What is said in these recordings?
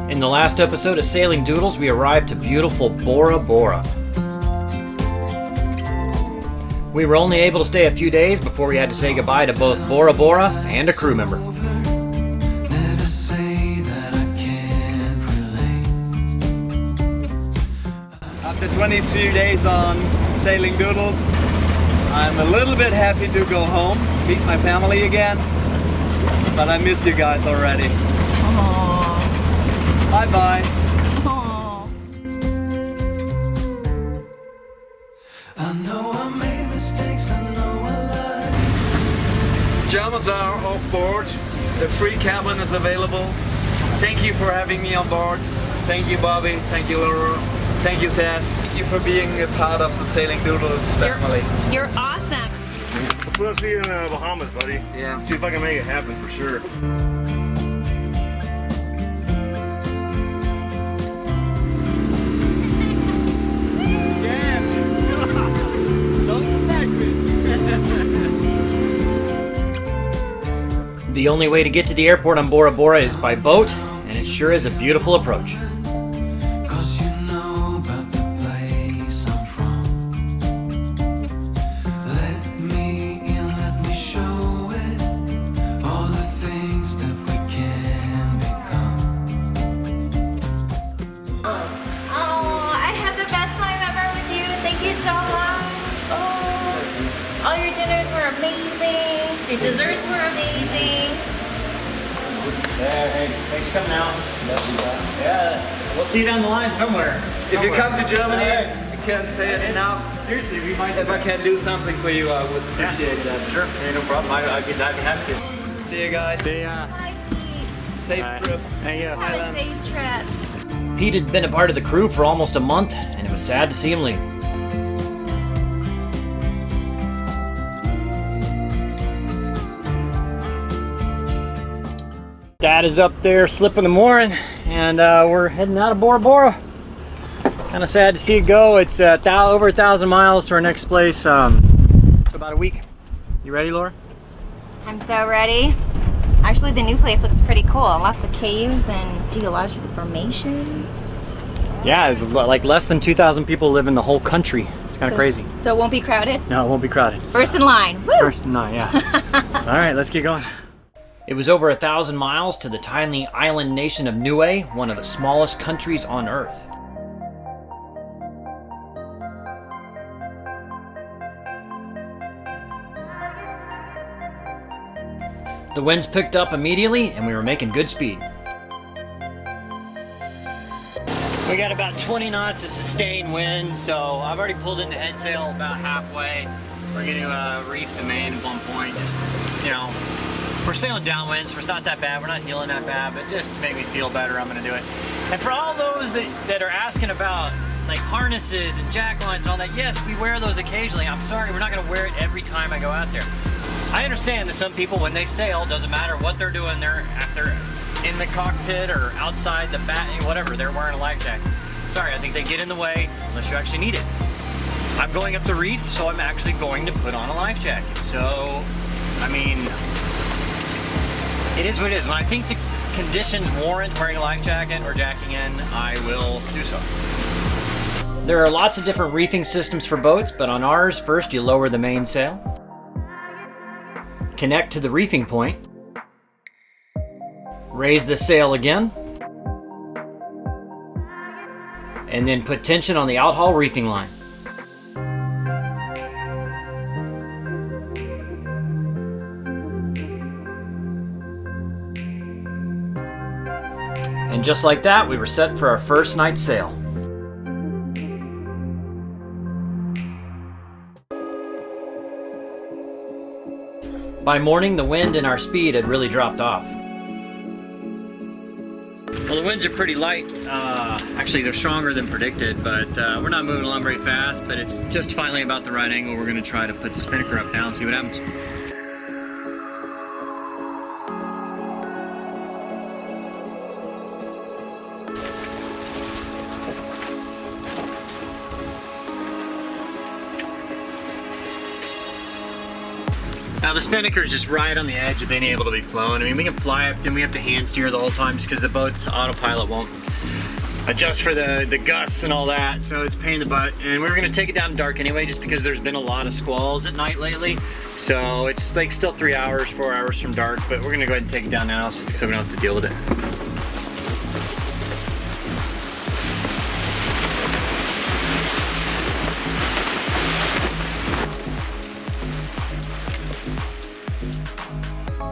In the last episode of Sailing Doodles, we arrived to beautiful Bora Bora. We were only able to stay a few days before we had to say goodbye to both Bora Bora and a crew member. After 23 days on Sailing Doodles, I'm a little bit happy to go home, meet my family again, but I miss you guys already. Aww. Bye bye. Aww. I know I made mistakes, I know I lied. Germans are off board. The free cabin is available. Thank you for having me on board. Thank you, Bobby. Thank you, Laura. Thank you, Sad. Thank you for being a part of the Sailing Doodles family. You're awesome. We'll see you in the Bahamas, buddy. Yeah. See if I can make it happen for sure. The only way to get to the airport on Bora Bora is by boat, and it sure is a beautiful approach. Cause you know about the place I'm from. Let me in, let me show it. All the things that we can become. Oh, I had the best time ever with you. Thank you so much. Oh, all your dinners were amazing. Your desserts were amazing. Hey, thanks for coming out. Yeah, we'll see you down the line somewhere. If you come to Germany, Alright. I can't say it enough. Seriously, we might. If I can do something for you, I would appreciate that. Sure, hey, no problem. I'd be happy to. See you guys. See ya. Bye, Pete. Safe trip. Thank you. Have a safe trip. Pete had been a part of the crew for almost a month, and it was sad to see him leave. Dad is up there slipping the mooring, and we're heading out of Bora Bora. Kind of sad to see it go. It's over 1,000 miles to our next place. So about a week. You ready, Laura? I'm so ready. Actually, the new place looks pretty cool. Lots of caves and geological formations. Yeah, it's like less than 2,000 people live in the whole country. It's kind of crazy. So it won't be crowded? No, it won't be crowded. First in line. Woo! First in line, yeah. All right, let's get going. It was over 1,000 miles to the tiny island nation of Niue, one of the smallest countries on Earth. The winds picked up immediately, and we were making good speed. We got about 20 knots of sustained wind, so I've already pulled in the head sail about halfway. We're going to reef the main at one point, just, you know, we're sailing downwind, so it's not that bad. We're not heeling that bad, but just to make me feel better, I'm going to do it. And for all those that are asking about like harnesses and jack lines and all that, yes, we wear those occasionally. I'm sorry, we're not going to wear it every time I go out there. I understand that some people, when they sail, doesn't matter what they're doing, they're in the cockpit or outside the bat, whatever, they're wearing a life jacket. Sorry, I think they get in the way unless you actually need it. I'm going up the reef, so I'm actually going to put on a life jacket. So, I mean, it is what it is. When I think the conditions warrant wearing a life jacket or jacking in, I will do so. There are lots of different reefing systems for boats, but on ours, first you lower the mainsail, connect to the reefing point, raise the sail again, and then put tension on the outhaul reefing line. And just like that, we were set for our first night's sail. By morning, the wind and our speed had really dropped off. Well, the winds are pretty light. Actually, they're stronger than predicted, but we're not moving along very fast, but it's just finally about the right angle. We're going to try to put the spinnaker up down and see what happens. Now the Spinnaker is just right on the edge of being able to be flown. I mean, we can fly up, then we have to hand steer the whole time just because the boat's autopilot won't adjust for the gusts and all that, so it's a pain in the butt. And we were gonna take it down dark anyway, just because there's been a lot of squalls at night lately. So it's like still 3 hours, 4 hours from dark, but we're gonna go ahead and take it down now so we don't have to deal with it.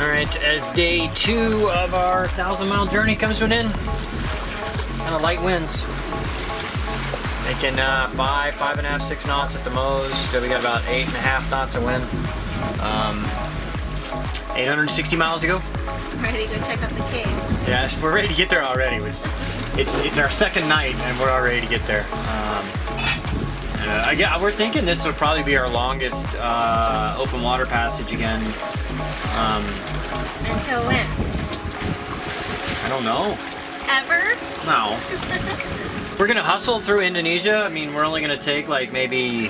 All right, as day 2 of our 1,000-mile journey comes to an end, kind of light winds. Making 5.5, 6 knots at the most. So we got about 8.5 knots of wind. 860 miles to go. Ready to go check out the caves. Yeah, we're ready to get there already. Which it's our second night and we're all ready to get there. We're thinking this would probably be our longest open water passage again. Until when? I don't know. Ever? No. We're gonna hustle through Indonesia. I mean, we're only gonna take like maybe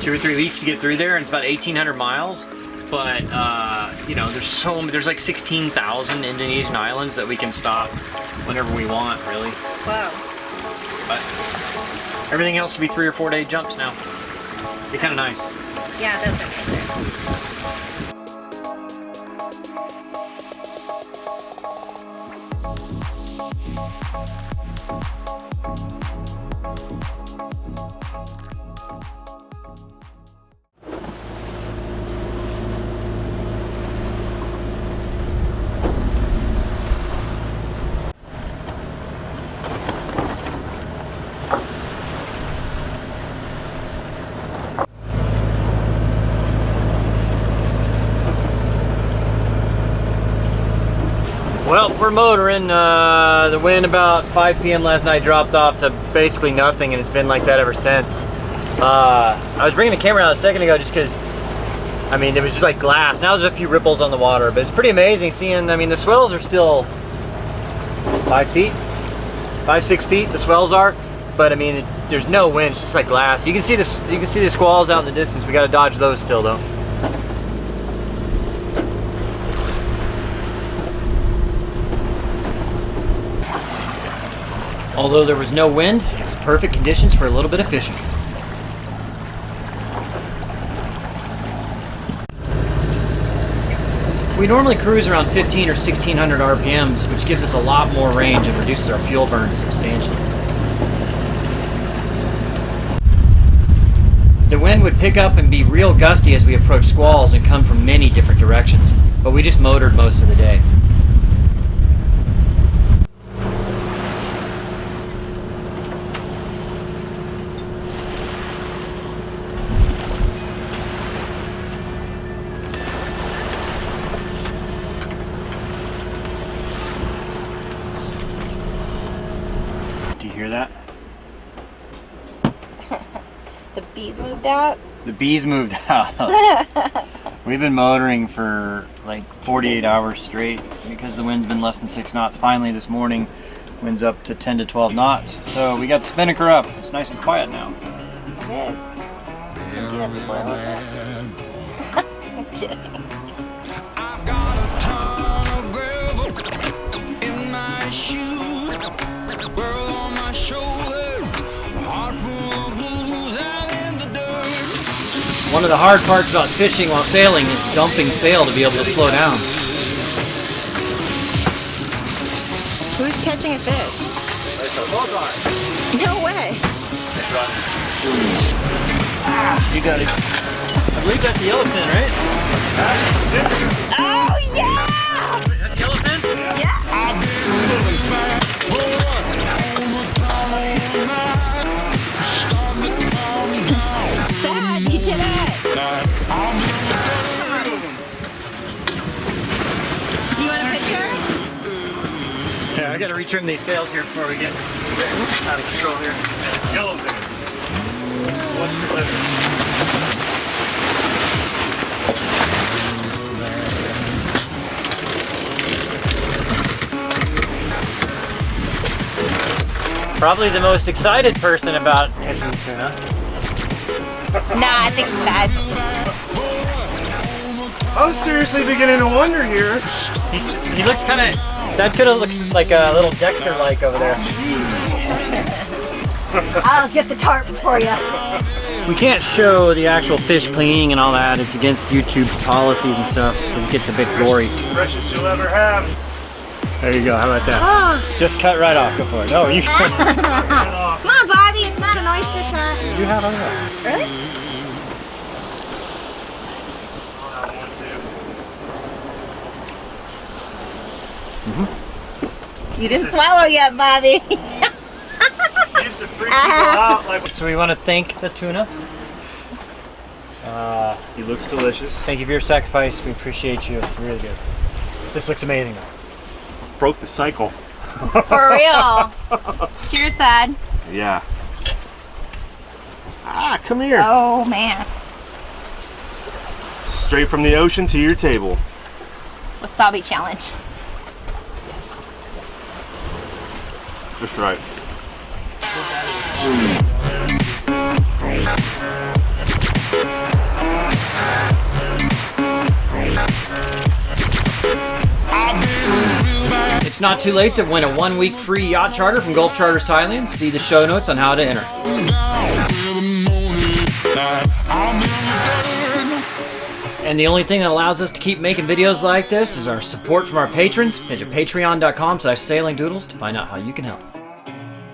2 or 3 weeks to get through there, and it's about 1,800 miles. But you know, there's like 16,000 Indonesian islands that we can stop whenever we want, really. Wow. But everything else will be 3 or 4 day jumps now. Be kind of nice. Yeah, those are nicer. Well, we're motoring. The wind about 5 p.m. last night dropped off to basically nothing, and it's been like that ever since. I was bringing the camera out a second ago just because, I mean, it was just like glass. Now there's a few ripples on the water, but it's pretty amazing seeing, I mean, the swells are still 5 feet, 5, 6 feet, the swells are, but I mean, there's no wind, it's just like glass. You can see this, you can see the squalls out in the distance. We got to dodge those still though. Although there was no wind, it's perfect conditions for a little bit of fishing. We normally cruise around 15 or 1600 RPMs, which gives us a lot more range and reduces our fuel burn substantially. The wind would pick up and be real gusty as we approach squalls and come from many different directions, but we just motored most of the day. Do you hear that? The bees moved out? The bees moved out. We've been motoring for like 48 hours straight because the wind's been less than 6 knots. Finally this morning, wind's up to 10 to 12 knots. So we got the Spinnaker up. It's nice and quiet now. It is. I didn't do that before, I love that. I'm kidding. I've got a ton of gravel in my shoes, world on my shoulders, heart full of blues out in the dirt. One of the hard parts about fishing while sailing is dumping sail to be able to slow down. Who's catching a fish? No way. You got it. I believe that's the yellowfin, right? Oh, yeah! That's yellowfin? Yeah! Dad, you did it! Do you want a picture? Yeah, I gotta retrim these sails here before we get out of control here. Yellowfin. What's your living? Probably the most excited person about catching tuna. Nah, I think it's bad. I was seriously beginning to wonder here. He looks kind of. That could have looks like a little Dexter-like over there. I'll get the tarps for you. We can't show the actual fish cleaning and all that. It's against YouTube's policies and stuff because it gets a bit gory. Freshest you'll ever have. There you go. How about that? Oh. Just cut right off. Go for it. No, you. Come on, Bobby. It's not an oyster shot. You have on that. Really? You didn't swallow yet, Bobby. He used to freak people out like. So we want to thank the tuna. He looks delicious. Thank you for your sacrifice. We appreciate you. Really good. This looks amazing though. Broke the cycle. For real. Cheers, Thad. Yeah. Ah, come here. Oh, man. Straight from the ocean to your table. Wasabi challenge. Just right. It's not too late to win a 1-week free yacht charter from Gulf Charters Thailand. See the show notes on how to enter. And the only thing that allows us to keep making videos like this is our support from our patrons. Visit patreon.com/sailingdoodles to find out how you can help.